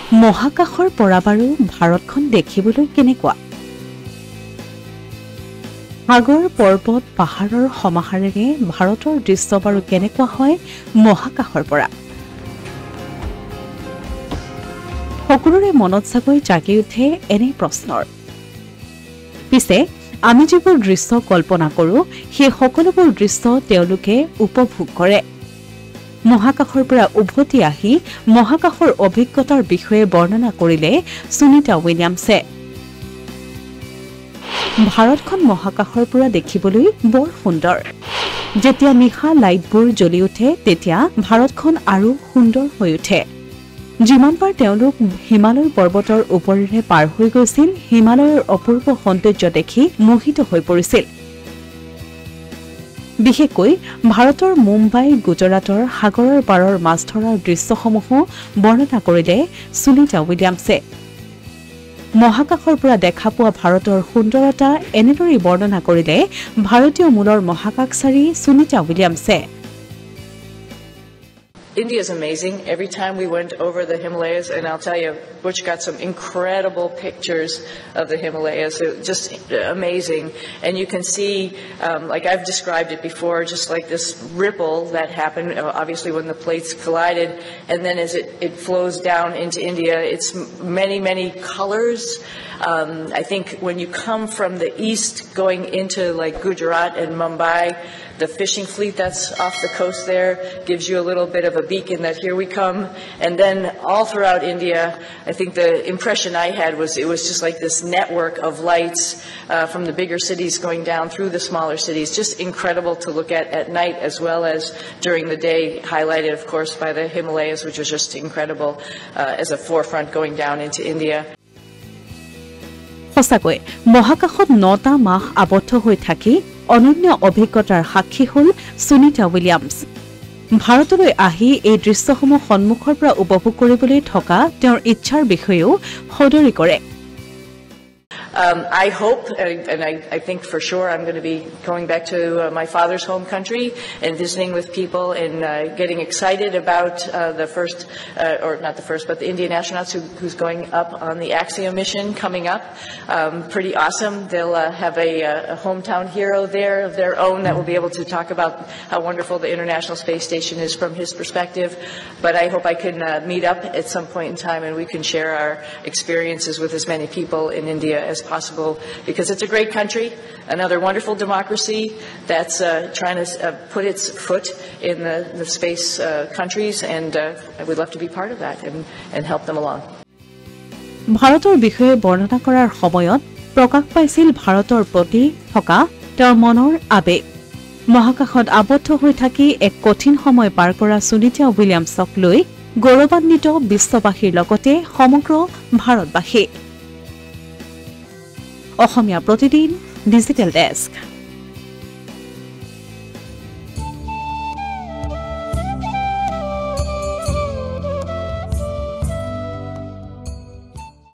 মহাকাশৰ পৰা বাৰু ভাৰতখন দেখিবলৈ কেনেকুৱা সাগৰ পৰ্বত পাহাৰৰ সমাহাৰেৰে ভাৰতৰ দৃশ্য বাৰু কেনেকুৱা হয় মহাকাশৰ পৰা সকলোৰে মনত চাগৈ জাগি উঠে এনে প্ৰশ্নৰ পিছে আমি যিবোৰ দৃশ্য কল্পনা কৰোঁ সেই সকলোবোৰ দৃশ্য তেওঁলোকে উপভোগ কৰে মহাকাশৰ পৰা উভতি আহি মহাকাশৰ অভিজ্ঞতাৰ বিষয়ে বৰ্ণনা কৰিলে সুনিতা উইলিয়ামছে ভাৰতখন মহাকাশৰ পৰা দেখিবলৈ বৰ সুন্দৰ যেতিয়া নিশা লাইটবোৰ জ্বলি উঠে তেতিয়া ভাৰতখন আৰু সুন্দৰ হৈ উঠে যিমানবাৰ তেওঁলোক হিমালয় পৰ্বতৰ ওপৰেৰে পাৰ হৈ গৈছিল হিমালয়ৰ অপূৰ্ব সৌন্দৰ্য দেখি মোহিত হৈ পৰিছিল বিশেষকৈ ভাৰতৰ মুম্বাই গুজৰাটৰ সাগৰৰ পাৰৰ মাছ ধৰাৰ দৃশ্যসমূহ বৰ্ণনা কৰিলে সুনিতা উইলিয়ামছে মহাকাশৰ পৰা দেখা পোৱা ভাৰতৰ সুন্দৰতা এনেদৰে বৰ্ণনা কৰিলে ভাৰতীয় মূলৰ মহাকাশচাৰী Sunita উইলিয়ামছে India is amazing. Every time we went over the Himalayas, and I'll tell you, Butch got some incredible pictures of the Himalayas. It was just amazing. And you can see, like I've described it before, just like this ripple that happened, obviously when the plates collided, and then as it flows down into India, it's many, many colors. I think when you come from the east going into like Gujarat and Mumbai, the fishing fleet that's off the coast there gives you a little bit of a beacon that here we come. And then all throughout India, I think the impression I had was it was just like this network of lights from the bigger cities going down through the smaller cities. Just incredible to look at night as well as during the day, highlighted, of course, by the Himalayas, which was just incredible as a forefront going down into India. সঁচাকৈ মহাকাশত 9টা মাহ আবদ্ধ হৈ থাকি অনন্য অভিজ্ঞতাৰ সাক্ষী হ'ল সুনিতা উইলিয়ামছ ভাৰতলৈ আহি এই দৃশ্যসমূহ সন্মুখৰ পৰা উপভোগ কৰিবলৈ থকা তেওঁৰ ইচ্ছাৰ বিষয়েও সদৰি কৰে I hope, and I think for sure I'm going to be going back to my father's home country and visiting with people and getting excited about the first, or not the first, but the Indian astronauts who's going up on the Axiom mission coming up. Pretty awesome. They'll have a hometown hero there of their own that will be able to talk about how wonderful the International Space Station is from his perspective. But I hope I can meet up at some point in time and we can share our experiences with as many people in India as possible, because it's a great country, another wonderful democracy that's trying to put its foot in the space countries, and I would love to be part of that and help them along. ভাৰতৰ বিষয়ে বৰ্ণনা কৰাৰ সময়ত প্ৰকাশ পাইছিল ভাৰতৰ প্ৰতি থকা তেওঁৰ মনৰ আবেগ মহাকাশত আবদ্ধ হৈ থাকি এক কঠিন সময় পাৰ কৰা সুনিতা উইলিয়ামছক লৈ গৌৰৱান্বিত বিশ্ববাসীৰ লগতে সমগ্ৰ ভাৰতবাসী অসমীয়া প্ৰতিদিন ডিজিটেল ডেস্ক